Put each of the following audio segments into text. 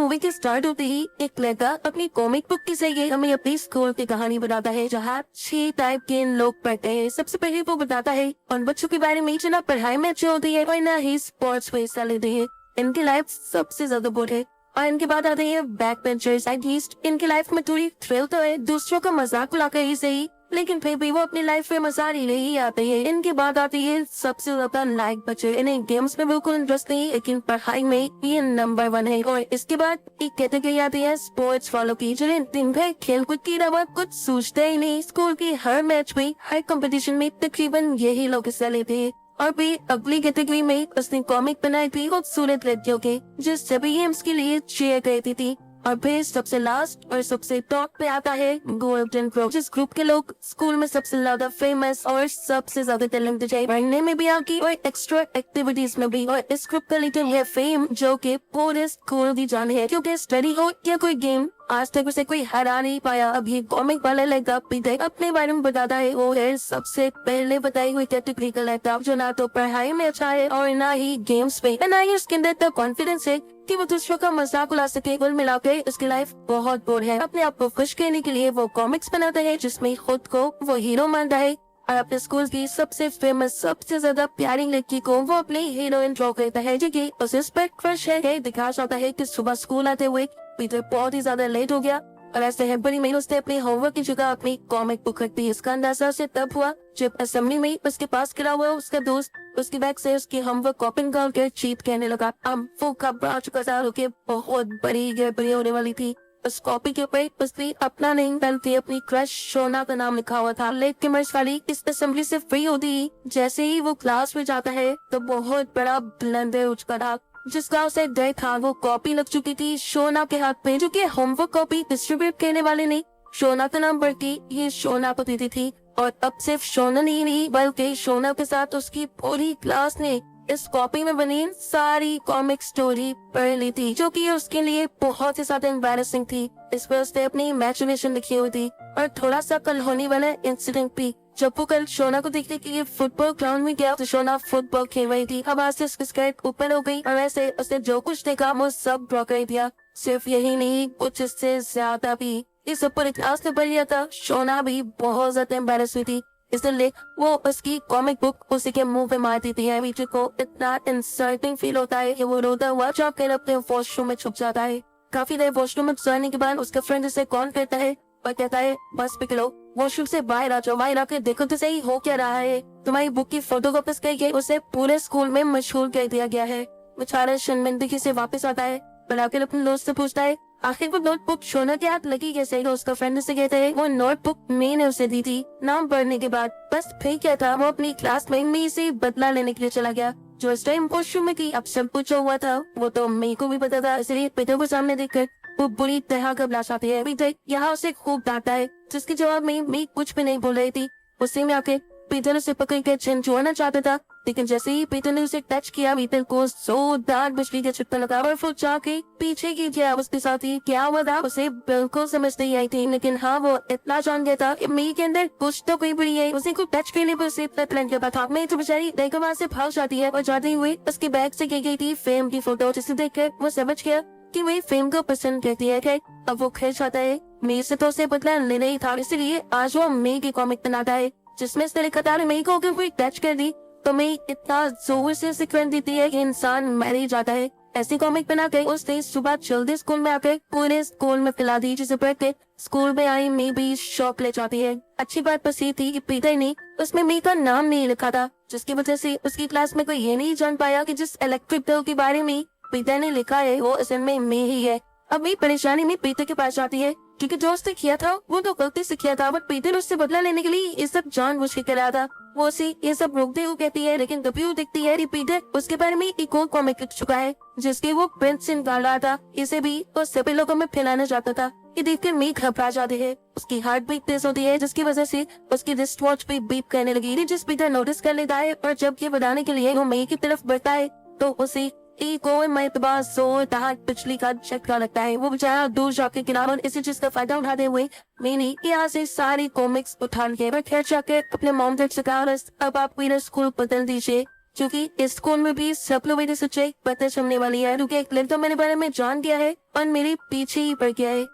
Movie की start होते ही एक लड़का अपनी कॉमिक बुक के जरिए हमें अपनी स्कूल की कहानी बताता है, जहाँ 6 टाइप के लोग पढ़ते हैं। सबसे पहले वो बताता है उन बच्चों के बारे में जो ना पढ़ाई में अच्छे होते हैं और ना ही स्पोर्ट्स में हिस्सा लेते हैं। इनकी लाइफ सबसे ज्यादा बोर है। और इनके बाद आते हैं बैक बेंचर्स। एटलीस्ट इनकी लाइफ में थोड़ी थ्रिल तो है, दूसरों का मजाक उड़ाकर ही सही, लेकिन फिर भी वो अपनी लाइफ में मजा ही नहीं आते हैं। इनके बाद आती है सबसे ज्यादा लाइक बच्चे। इन्हें गेम्स में बिल्कुल इंटरेस्ट नहीं, लेकिन पढ़ाई में ये नंबर 1 है। और इसके बाद एक कैटेगरी आती है स्पोर्ट्स वालों की, जिन्हें दिन भर खेल कूद के अलावा कुछ सोचते ही नहीं। स्कूल की हर मैच में, हर कंपटीशन में तकरीबन यही लोग हिस्सा लेते हैं। और भी अगली कैटेगरी में उसने कॉमिक बनाई थी खूबसूरत लड़कियों के, जो सभी गेम्स के लिए चेयर करती थी। और फिर सबसे लास्ट और सबसे टॉप पे आता है गोल्डन ग्रुप, जिस ग्रुप के लोग स्कूल में सबसे ज्यादा फेमस और सबसे ज्यादा टैलेंटेड है, पढ़ने में भी आगे और एक्स्ट्रा एक्टिविटीज में भी। और इस ग्रुप का लीडर है फेम, जो कि पूरे स्कूल की जान है, क्योंकि स्टडी हो या कोई गेम, आज तक उसे कोई हरा नहीं पाया। अभी कॉमिक वाला लैपटॉप भी अपने बारे में बताता है। वो है सबसे पहले बताई हुई कैटेगरी का लैपटॉप, जो ना तो पढ़ाई में अच्छा है और ना ही गेम्स में, ना ही उसके अंदर इतना कॉन्फिडेंस है कि वो दूसरों का मजाक उड़ा सके। कुल मिलाकर उसकी लाइफ बहुत बोर है। अपने आप को खुश करने के लिए वो कॉमिक्स बनाता है, जिसमें खुद को वो हीरो मानता है। और अपने स्कूल की सबसे फेमस, सबसे ज्यादा प्यारी लड़की को वो अपनी हीरोइन ड्रॉ करता है, जो कि उसे इस पर क्रश है। दिखा जाता है कि सुबह स्कूल आते हुए पीटर बहुत ही ज्यादा लेट हो गया, और ऐसे है बड़ी में उसने अपने होमवर्क की जगह अपनी कॉमिक बुक रख दी। इसका अंदाजा उसे तब हुआ जब असेंबली में उसके पास खड़ा हुआ उसका दोस्त उसकी बैग से उसकी होमवर्क कॉपी निकाल कर चीट कहने लगा। वो घबरा चुका था, क्योंकि बहुत बड़ी गड़बड़ी होने वाली थी। उस कॉपी के ऊपर उसने अपना नहीं बल्कि अपनी क्रश शोना का नाम लिखा हुआ था। लेट कमर्स वाली इस असेंबली से फ्री होती ही जैसे ही वो क्लास में जाता है तो बहुत बड़ा ब्लंडर हो चुका था, जिसका उसे डर था। वो कॉपी लग चुकी थी शोना के हाथ पे, जो कि होमवर्क कॉपी डिस्ट्रीब्यूट करने वाले ने शोना का नाम बल्कि ये शोना को दी थी। और अब सिर्फ शोना नहीं बल्कि शोना के साथ उसकी पूरी क्लास ने इस कॉपी में बनी सारी कॉमिक स्टोरी पढ़ ली थी, जो कि उसके लिए बहुत ही ज्यादा एम्बैरेसिंग थी। इस पर उसने अपनी इमेजिनेशन लिखी हुई थी। और थोड़ा सा कल होने वाला इंसिडेंट भी, जब वो कल शोना को देखने के लिए फुटबॉल ग्राउंड में गया तो शोना फुटबॉल खेल रही थी। हवा से उसकी स्कर्ट ऊपर हो गई और ऐसे उसने जो कुछ देखा वो सब ड्रॉ कर दिया। सिर्फ यही नहीं, कुछ इससे ज्यादा भी। इस पूरी क्लास ने पढ़ लिया था। शोना भी बहुत ज्यादा एम्बैरेस हुई थी, इसलिए वो उसकी कॉमिक बुक उसी के मुंह पे मार देती है। मीटर को इतना इंसल्टिंग फील होता है कि वो रोता हुआ जाकर अपने वॉशरूम में छुप जाता है। काफी देर वॉशरूम में जाने के बाद उसका फ्रेंड उसे कॉल करता है और कहता है, बस पिघलो, वॉशरूम से बाहर आ जाओ, बाहर आकर देखो तो सही हो क्या रहा है। तुम्हारी बुक की फोटोकॉपीज करके उसे पूरे स्कूल में मशहूर कर दिया गया है। बेचारा शर्मिंदगी से वापस आता है, बुलाकर अपने दोस्त से पूछता है आखिर वो नोटबुक शोना के हाथ लगी कैसे। उसका फ्रेंड से कहता है वो नोटबुक मैंने उसे दी थी नाम पढ़ने के बाद। बस फिर क्या था, वो अपनी क्लासमेट में से बदला लेने के लिए चला गया, जो इस टाइम वॉशरूम में थी। अब सब कुछ हुआ था वो तो मेरे को भी पता था, इसलिए पीटर को सामने देखकर वो बुरी तरह घबरा जाती है। पीटर यहाँ उसे खूब डांटा है, जिसके जवाब में मैं कुछ भी नहीं बोल रही थी। उसी में आके पीटर उसे पकड़ के छुड़ाना चाहता था, लेकिन जैसे ही पीटर ने उसे टच किया, पीटर को जोरदार बिजली का झटका लगा और वो जाके पीछे की गया। उसके साथ ही क्या हुआ था उसे बिल्कुल समझ नहीं आई थी, लेकिन हाँ वो इतना जान गया था मेरे के अंदर कुछ तो कोई बुरी है। उसे को टच करने पर उसे प्लान के था। मैं तो बेचारी देखकर वहाँ से भाग जाती है और जाते हुए उसके बैग से की गई थी फेम की फोटो, जिसे देखकर वो समझ गया कि वही फेम को पसंद करती है। अब वो खेल जाता है। मेरे से तो उसे बदला लेना ही था, इसलिए आज वो मे की कॉमिक बनाता है, जिसमें इसने लिखा था मेरे को अगर कोई टच कर दी तो मैं इतना जोर से सीक्वेंस देती है कि इंसान मर ही जाता है। ऐसी कॉमिक बना के उसने सुबह जल्दी स्कूल में आकर पूरे स्कूल में फैला दी, जिसे पढ़ के स्कूल में आई मैं भी शौक ले जाती है। अच्छी बात बस ये थी कि पीटर ने उसमें मी का नाम नहीं लिखा था, जिसकी वजह से उसकी क्लास में कोई ये नहीं जान पाया कि जिस इलेक्ट्रिक बिल के बारे में पीटर ने लिखा है वो असल में मैं ही है। अब मैं परेशानी में पीटर के पास जाती है, क्योंकि जो उसने किया था वो तो गलती से किया था, बट पीटर उससे बदला लेने के लिए ये सब जानबूझ के करा था। वो उसे ये सब रोकते हुए कहती है, लेकिन तभी वो देखती है पीटर उसके बारे में एक और कॉमिक लिख चुका है, जिसके वो प्रिंट से निकाल रहा था। इसे भी वो सभी लोगों में फैलाना चाहता था। ये देखकर मैं घबरा जाती है। उसकी हार्ट बीट तेज होती है, जिसकी वजह से उसकी रिस्ट वॉच भी बीप करने लगी, जिस पीटर नोटिस कर लेता है। और जब ये बताने के लिए वो मई की तरफ बढ़ता है तो उसे एक और मरतबा जोरदार बिजली का झटका लगता है। वो बेचारा दूर जाके किनारे और इसी चीज का फायदा उठाते हुए मैंने यहाँ से सारी कॉमिक्स उठा लिए। मैं खैर जाकर अपने मॉम से कहा अब आप मेरा स्कूल बदल दीजिए, क्योंकि इस स्कूल में भी सब लोग मेरी सच्चाई पता चलने वाली है, क्योंकि एक लड़का मेरे बारे में जान गया है और मेरे पीछे ही पड़ गया है।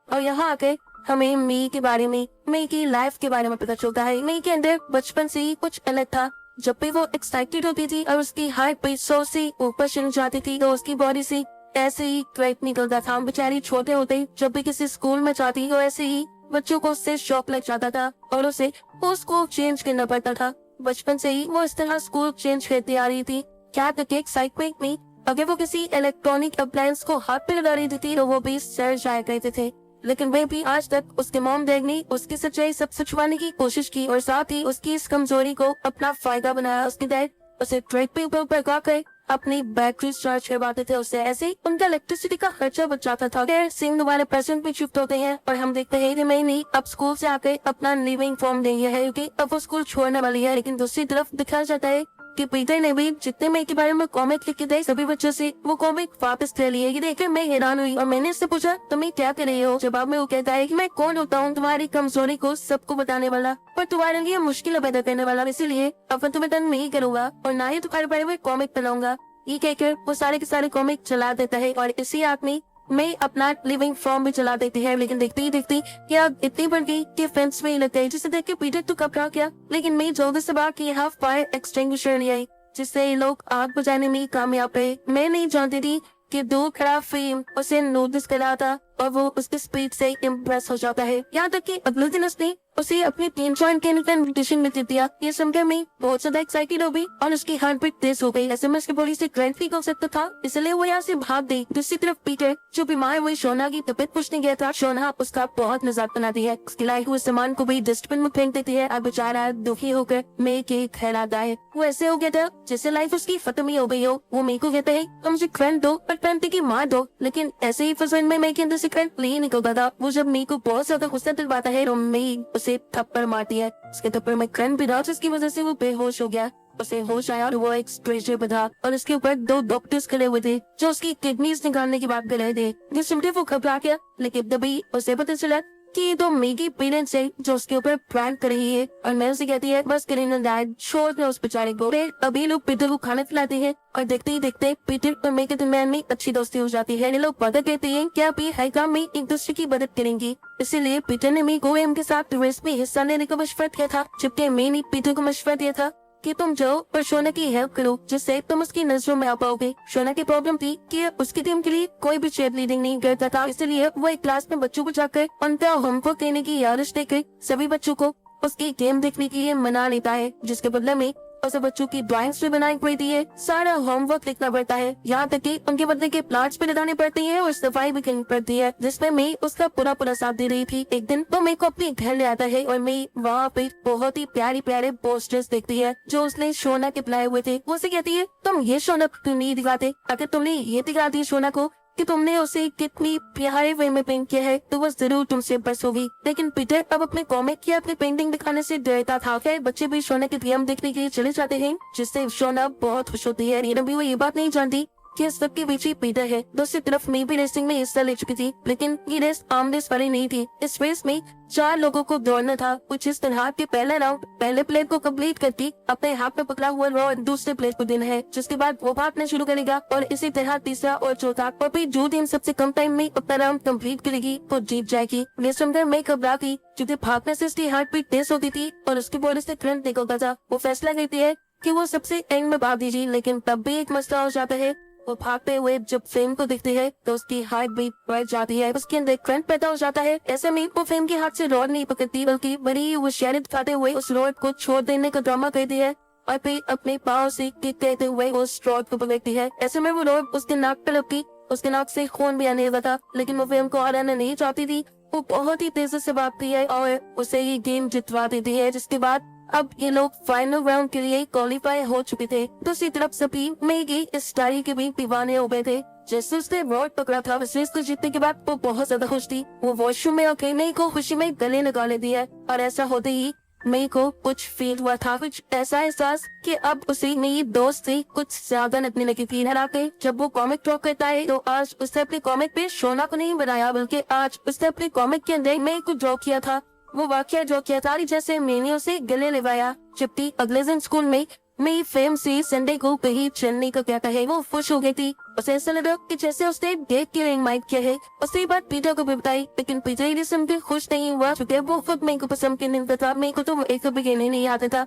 और यहाँ आके हमें मी के बारे में, मी की लाइफ के बारे में पता चलता है। मी के अंदर बचपन से ही कुछ अलग था। जब भी वो एक्साइटेड होती थी और उसकी हार्ट बीट 100 से ऊपर चली जाती थी तो उसकी बॉडी से ऐसे ही क्रैक निकलता था। बेचारी छोटे होते जब भी किसी स्कूल में जाती तो ऐसे ही बच्चों को उससे शॉक लग जाता था और उसे वो स्कूल चेंज करना पड़ता था। बचपन से ही वो इस तरह स्कूल चेंज करती आ रही थी। क्या एक्साइटमेंट में अगर वो किसी इलेक्ट्रॉनिक अप्लायंस को हाथ पे लगा रही थी तो वो भी सड़ जाया करते थे। लेकिन वे भी आज तक उसके मॉम डैड ने उसकी सच्चाई सब छुपाने की कोशिश की और साथ ही उसकी इस कमजोरी को अपना फायदा बनाया। उसके डैड उसे ट्रेड पे ऊपर कर अपनी बैटरी चार्ज करवाते थे उससे, ऐसे ही उनका इलेक्ट्रिसिटी का खर्चा बच जाता था। फिर सीन वाले प्रेजेंट में शिफ्ट होते हैं और हम देखते हैं कि मैंने अब स्कूल से आकर अपना लिविंग फॉर्म ले लिया है क्योंकि अब वो स्कूल छोड़ने वाली है। लेकिन दूसरी तरफ दिखाया जाता है कि पीटर ने भी जितने मैं के बारे में कॉमिक लिख के थे सभी बच्चों से वो कॉमिक वापस ले लिए। ये देखकर मैं हैरान हुई और मैंने उससे पूछा तुम्हें क्या कर रही हो। जवाब में वो कहता है कि मैं कौन होता हूँ तुम्हारी कमजोरी को सबको बताने वाला पर तुम्हारे लिए मुश्किल पैदा करने वाला, इसीलिए अब तुम्हें तंग नहीं करूंगा और ना ही तुम्हारे बारे में कॉमिक बनाऊंगा। ये कहकर वो सारे के सारे कॉमिक चला देता है और इसी आदमी मैं अपना लिविंग फॉर्म भी चला देती है। लेकिन देखते ही देखते कि आग इतनी बढ़ गई कि फेंस में ही लग गई, जिसे देख के पीटर तो घबरा गया। लेकिन मैं जल्दी से भाग के यहाँ फायर एक्सटिंग्विशर ले आई जिससे ये लोग आग बुझाने में कामयाब रहे। मैं नहीं जानती थी कि दूर खड़ा फेम उसे नोटिस कर रहा था और वो उसकी स्पीड से इम्प्रेस हो जाता है। यहाँ तक कि अगले दिन उसने उसे अपनी 3 ज्वाइन के इन्विटेशन में दे दिया। ये सुनकर मैं बहुत ज्यादा एक्साइटेड हो गई और उसकी हार्ट बीट तेज हो गई। ऐसे में उसकी बॉडी से करंट फील कर सकता था, इसलिए वो यहाँ से भाग गई। दूसरी तरफ पीटर जो बीमार हुई शोना की तबीयत पूछने गया था, शोना उसका बहुत मजाक बनाती है, उसके लाए हुए सामान को भी डस्टबिन में फेंक देती है और बेचारा दुखी होकर मैं के घर आता है। वो ऐसे हो गया था जैसे लाइफ उसकी खत्म ही हो गई हो। वो मेरे को कहता है तुम मुझे करंट दो पर करंट की मार दो, लेकिन ऐसे ही फसवन में मैं के अंदर से करंट नहीं निकलता था। वो जब मेरे को बहुत ज्यादा गुस्सा दिलवाता है तो मैं उसे थप्पड़ मारती है। उसके थप्पड़ में करंट भी रहा जिसकी वजह से वो बेहोश हो गया। उसे होश आया और वो एक स्ट्रेचर पे था और उसके ऊपर 2 डॉक्टर्स खड़े हुए थे जो उसकी किडनीज निकालने की बात कर रहे थे। जिस सुनते वो घबरा गया, लेकिन तभी उसे पता चला कि ये तो मेरी पेरेंट्स है जो उसके ऊपर प्रैंक कर रही है और मैं उसे कहती है बस करीना डैड छोड़ दे उस बेचारे को। अभी लोग पीटर को खाना खिलाते हैं और देखते ही देखते पीटर और मैं के दरमियान में अच्छी दोस्ती हो जाती है। ये लोग वादा कहते हैं कि अभी हर काम में एक दूसरे की मदद करेंगे, इसीलिए पीटर ने मी को के साथ रेस में हिस्सा लेने का मशवरा किया था, जबकि मैंने पीटर को मशवरा दिया था कि तुम जाओ और शोना की हेल्प करो जिससे तुम उसकी नजरों में आ पाओगे। शोना की प्रॉब्लम थी कि उसकी टीम के लिए कोई भी चेयर लीडिंग नहीं करता था, इसलिए वो एक क्लास में बच्चों को जाकर उनका होमवर्क देने की यादश देकर सभी बच्चों को उसकी गेम देखने के लिए मना लेता है, जिसके बदले में उसे बच्चों की ड्राइंग्स भी बनाई पड़ती है, सारा होमवर्क लिखना पड़ता है, यहाँ तक कि उनके बदले के प्लांट्स भी लगाने पड़ते हैं और सफाई भी करनी पड़ती है, जिसमें मैं उसका पूरा साथ दे रही थी। एक दिन वो मेरे को अपने घर ले आता है और मैं वहाँ पे बहुत ही प्यारे प्यारे पोस्टर्स देखती है जो उसने शोना के बनाए हुए थे। वो उसे कहती है तुम ये शोना क्यों नहीं दिखाते, अगर तुमने ये दिखा दी शोना को कि तुमने उसे कितनी प्यारे वे में पेंट किया है तो वो जरूर तुमसे बस होगी। लेकिन पीटर अब अपने कॉमिक या अपनी पेंटिंग दिखाने से डरता था। फिर बच्चे भी शोना की गेम देखने के लिए चले जाते हैं जिससे शोना बहुत खुश होती है। रीना भी वो ये बात नहीं जानती कि इस सब के पीछे पीटर है। दूसरी तरफ मैं भी रेसिंग में हिस्सा ले चुकी थी, लेकिन ये रेस आम रेस वाली नहीं थी। इस रेस में 4 लोगों को दौड़ना था, कुछ इस तरह के पहला राउंड पहले प्लेयर को कंप्लीट करके अपने हाथ में पकड़ा हुआ रॉड दूसरे प्लेयर को देना है, जिसके बाद वो भागना शुरू करेगा और इसी तरह तीसरा और चौथा, और फिर जो टीम सबसे कम टाइम में अपना राउंड कंप्लीट करेगी वो जीत जाएगी। ये सुनकर मैं घबरा गई क्योंकि भागने से उसकी हार्ट बीट तेज होती थी और उसकी बॉडी से करंट निकलता था। वो फैसला करती है कि वो सबसे एंड में भाग दीजिए, लेकिन तब भी एक मसला हो जाता है। वो भागते हुए जब फेम को दिखती है तो उसकी हार्ट बीट बढ़ जाती है, उसके अंदर करंट पैदा हो जाता है। ऐसे में वो फेम के हाथ से रॉड नहीं पकड़ती बल्कि बड़ी होशियारी दिखाते हुए उस रॉड को छोड़ देने का ड्रामा करती है और फिर अपने पाँव से किक करते हुए उस रॉड को पकड़ती है। ऐसे में वो रॉड उसके नाक पर लपकी, उसके नाक से खून भी आने लगा था, लेकिन वो फेम को हराना नहीं चाहती थी। वो बहुत ही तेजी से भागती है और उसे ये गेम जितवा देती है, जिसके बाद अब ये लोग फाइनल राउंड के लिए क्वालिफाई हो चुके थे। दूसरी तरफ सभी मैगी इस डायरी के भी दीवाने हो गए थे। जैसे उसने रॉड पकड़ा था रेस को जीतने के बाद वो बहुत ज्यादा खुश थी। वो वॉशरूम में आके मई को खुशी में गले लगा लेती है और ऐसा होते ही मई को कुछ फील हुआ था, कुछ ऐसा एहसास कि अब उसे मेरी दोस्त से कुछ ज्यादा नकली लगी थी। हालांकि जब वो कॉमिक ड्रॉ करता है तो आज उसने अपने कॉमिक पे शोना को नहीं बनाया, बल्कि आज उसने अपने कॉमिक के अंदर मई को ड्रॉ किया था वो वाक्य जो केतारी जैसे मैंने उसे गले लगाया। जबकि अगले दिन स्कूल में मेरी फेम से संडे को कहीं चलने का कहता है। वो खुश हो गई थी। उसे ऐसा लगा कि जैसे उसने देख के इनवाइट किया है। उसी बात पीटर को भी बताई, लेकिन पीटर ये सुनकर खुश नहीं हुआ क्योंकि वो खुद मेरे को पसंद करने था। मेरे को तो एक भी कहने नहीं आता था।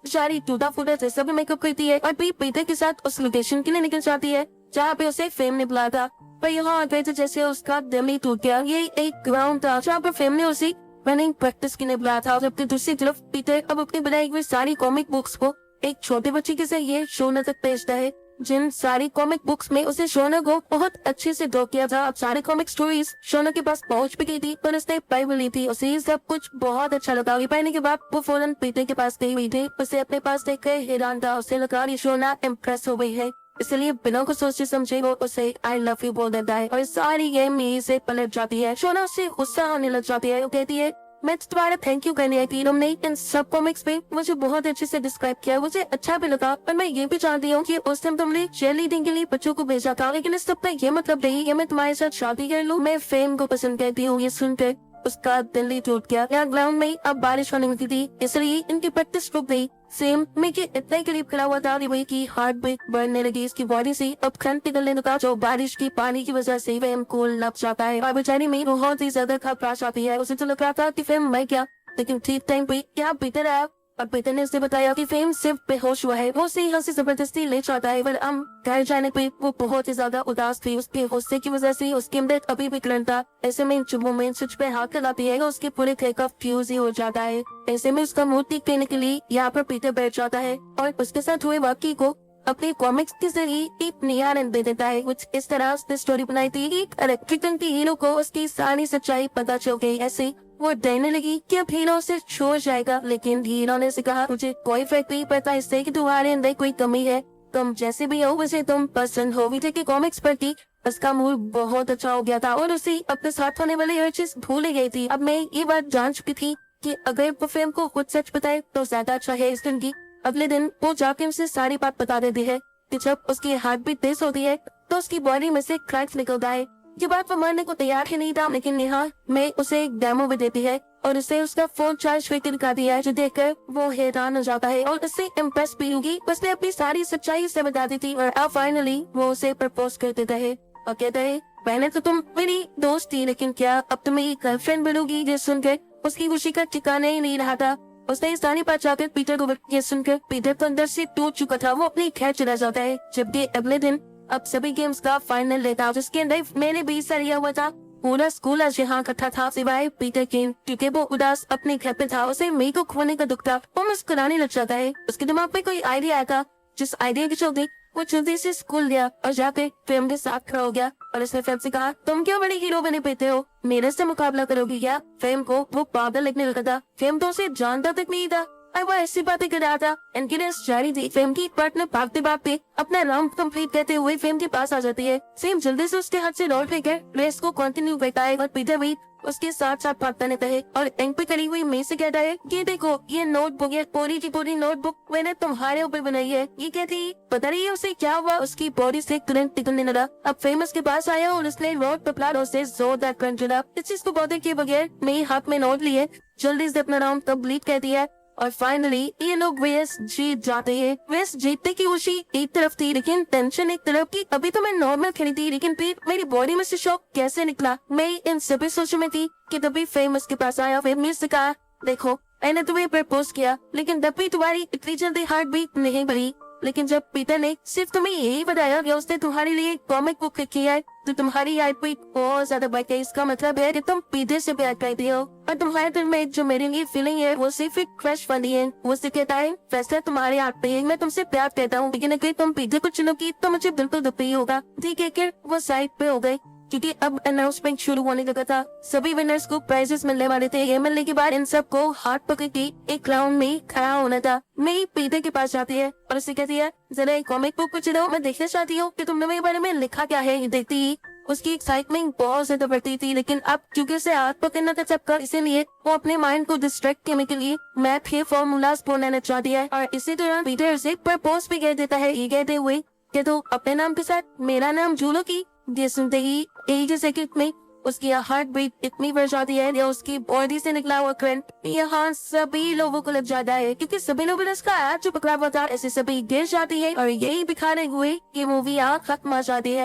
बेचारी टूटा फूटा जैसा भी मेकअप करती है और पीटर के साथ उस लोकेशन के लिए निकल जाती है जहाँ पे उसे फेम ने बुलाया था। पर यहाँ आ गए थे जैसे उसका दिल ही टूट गया। ये एक ग्राउंड था जहाँ पर फेम ने उसी रनिंग प्रैक्टिस के लिए बुलाया था। जबकि दूसरी तरफ पीटर अब अपनी बनाई हुई सारी कॉमिक बुक्स को एक छोटे बच्चे के से ये शोना तक भेजता है, जिन सारी कॉमिक बुक्स में उसे शोना को बहुत अच्छे से ड्रॉ किया था। अब सारे कॉमिक स्टोरीज शोना के पास पहुंच भी गई थी, पर उसने पढ़ भी ली थी। उसे ये सब कुछ बहुत अच्छा लगा। ये पढ़ने के बाद वो फौरन पीटर के पास गई हुई थी। उसे अपने पास देखकर हैरान था। उसे लगा ये शोना इम्प्रेस हो गई है, इसलिए बिना कुछ सोचे समझे वो उसे आई लव यू बोल देता है और सारी गेम में से पलट जाती है। शोना उससे गुस्सा होने लग जाती है। वो कहती है, मैं तुम्हारा थैंक यू करने आई थी, तुमने इन सब कॉमिक्स पे मुझे बहुत अच्छे से डिस्क्राइब किया, मुझे अच्छा भी लगा। पर मैं ये भी जानती हूँ कि उस टाइम तुमने चीयर लीडिंग के लिए बच्चों को भेजा था, लेकिन इस सब का ये मतलब नहीं कि मैं तुम्हारे साथ शादी कर लूँ। मैं फेम को पसंद करती हूँ। ये सुनकर उसका दिल ही टूट गया। यहाँ ग्राउंड में अब बारिश होने लगी थी, इसलिए इनकी प्रैक्टिस रुक गई। सेम मेरे इतने करीब खड़ा हुआ था वही की हार्ट बीट बढ़ने लगी। इसकी बॉडी से अब खून निकलने लगा, जो बारिश की पानी की वजह से वह को लग जाता है और बेचारी में बहुत ही ज्यादा घबराहट आती है। उसे तो लग रहा था कि फेम मैं क्या, लेकिन ठीक टाइम पे क्या पीटर आया और पीटर ने उसे बताया कि फेम सिर्फ बेहोश हुआ है। वो उसे यहाँ से जबरदस्ती ले जाता है, पर हम घर जाने पे वो बहुत ही ज्यादा उदास थी। उसके गुस्से की वजह से उसके अंदर अभी भी ग्लन था। ऐसे में जो मोमेंट स्विच पे हाथ लगाती है उसके पूरे घर का फ्यूज ही हो जाता है। ऐसे में उसका मूड ठीक करने के लिए यहाँ पर पीटर बैठ जाता है और उसके साथ हुए वाकई को अपने कॉमिक्स के जरिए एक नया रंग दे देता है। कुछ इस तरह उसने स्टोरी बनाई थी। एक इलेक्ट्रिक रंग के हीरो को उसकी सारी सच्चाई पता चल गई। ऐसे वो डरने लगी कि अब हीरो से छोड़ जाएगा, लेकिन हीरो ने से कहा, मुझे कोई फर्क नहीं पड़ता इससे कि तुम्हारे अंदर कोई कमी है, तुम जैसे भी हो वैसे तुम पसंद हो। विजय के कॉमिक्स पर थी, उसका मूड बहुत अच्छा हो गया था और उसे अपने साथ होने वाली हर चीज भूल गई थी। अब मैं ये बात जान चुकी थी कि अगर वो फिल्म को खुद सच बताए तो ज्यादा अच्छा है। इस दिन की अगले दिन वो जाके उसे सारी बात बता देती है कि जब उसकी हार्ट बीट तेज होती है तो उसकी बॉडी में से क्रैक्स निकलता है। ये बात वो मानने को तैयार ही नहीं था, लेकिन नेहा में उसे एक डेमो भी देती है और उसे उसका फोन चार्ज करके दिखा दिया है, जो देखकर वो हैरान हो जाता है और उससे इम्प्रेस भी होगी। उसने अपनी सारी सच्चाई से बता दी थी और अब फाइनली वो उसे प्रपोज कर देता है और कहता है, पहले तो तुम मेरी दोस्त थी, लेकिन क्या अब तुम मेरी गर्लफ्रेंड बनोगी? ये सुनकर उसकी खुशी का ठिकाना ही नहीं रहा था। उसने इस सारी बात जाकर पीटर को ये सुनकर पीटर तो अंदर से टूट चुका था। वो अपने घर चला जाता है। जबकि अगले दिन अब सभी गेम्स का फाइनल लेता, जिसके अंदर मैंने भी हिस्सा लिया हुआ था। पूरा स्कूल आज यहाँ इकट्ठा था सिवाय पीटर के, क्योंकि वो उदास अपने घर पे था। उसे मेरे को खोने का दुख था। वो मुस्कुराने लग जाता है। उसके दिमाग में कोई आइडिया आया था, जिस आइडिया के चलते वो जल्दी से स्कूल गया और जाकर फेम के साथ खड़ा हो गया और उसने फेम से कहा, तुम क्यों बड़ी हीरो बने पेते हो, मेरे से मुकाबला करोगी क्या? फेम को वो पागल लगने लगा था। फेम तो उसे जानता तक नहीं था और वो ऐसी बातें कर रहा था। इनकी रेस जारी थी। फेम की पार्टनर भागते भागते अपना राउंड कंप्लीट करते हुए फेम के पास आ जाती है। सेम जल्दी से उसके हाथ से लौट लेकर रेस को कंटिन्यू करता है और पीटर भी उसके साथ साथ भागता रहता है और एंड पे करी हुई मेज से कहता है, ये देखो ये नोटबुक, ये पूरी की पूरी नोटबुक मैंने तुम्हारे ऊपर बनाई है। ये कहती पता नहीं उसे क्या हुआ, उसकी बॉडी से करंट निकलने लगा। अब फेमस के पास आया और उसने रोड पर प्लाट से जोरदार करंट चला। इस चीज को बॉदर किए बगैर मेरे हाथ में नोट लिए जल्दी से अपना राउंड कंप्लीट कर दिया और फाइनली ये लोग रेस जीत जाते हैं। रेस जीतने की खुशी एक तरफ थी, लेकिन टेंशन एक तरफ की। अभी तो मैं नॉर्मल खड़ी थी, लेकिन फिर मेरी बॉडी में से शॉक कैसे निकला, मैं इन सभी सोचों में थी कि तभी फेमस के पास आया। फिर मुझसे कहा, देखो मैंने तुम्हें प्रपोज किया, लेकिन तब भी तुम्हारी इतनी जल्दी हार्ट बीट नहीं बढ़ी। लेकिन जब पीटर ने सिर्फ तुम्हें यही बताया कि उसने तुम्हारे लिए कॉमिक बुक लिखी है, तो तुम्हारी हार्ट बीट बहुत ज्यादा बढ़ गई। इसका मतलब है कि तुम पीटर से प्यार करती हो और तुम्हारे दिल में जो मेरे लिए फीलिंग है वो सिर्फ एक क्रश वाली है। वो सिर्फ कहता है फैसला तुम्हारे हाथ पे है, मैं तुमसे प्यार करता हूँ, लेकिन अगर तुम पीटर को चुनोगी तो मुझे बिल्कुल दुख ही होगा। ठीक है, फिर वो साइड पे हो गए क्योंकि अब अनाउंसमेंट शुरू होने लगा था। सभी विनर्स को प्राइजेस मिलने वाले थे। ये मिलने के बाद इन सबको हाथ पकड़ के एक राउंड में खड़ा होना था। मैं पीटर के पास जाती है और उसे कहती है, जरा एक कॉमिक बुक कुछ दो, मैं देखना चाहती हूँ कि तुमने मेरे बारे में लिखा क्या है। ये देखती ही उसकी एक्साइटमेंट बहुत ज्यादा बढ़ती थी, लेकिन अब क्योंकि उसे हाथ पकड़ना था सबका, इसीलिए वो अपने माइंड को डिस्ट्रैक्ट करने के लिए मैथ के फॉर्मूलाज बोलना चाहती है और इसी दौरान पीटर उसे प्रपोज भी कर देता है। ये कहते हुए कि तू अपने नाम के साथ मेरा नाम जूलो की। ये सुनते ही एक सेकंड में उसकी हार्ट बीट इतनी बढ़ जाती है या उसकी बॉडी से निकला हुआ करंट यहाँ सभी लोगों को लग जाता है, क्योंकि सभी लोगों ने इसका हाथ जो पकड़ा हुआ था ऐसे सभी गिर जाती है और यही दिखाने हुए ये मूवी यहाँ खत्म आ जाती है।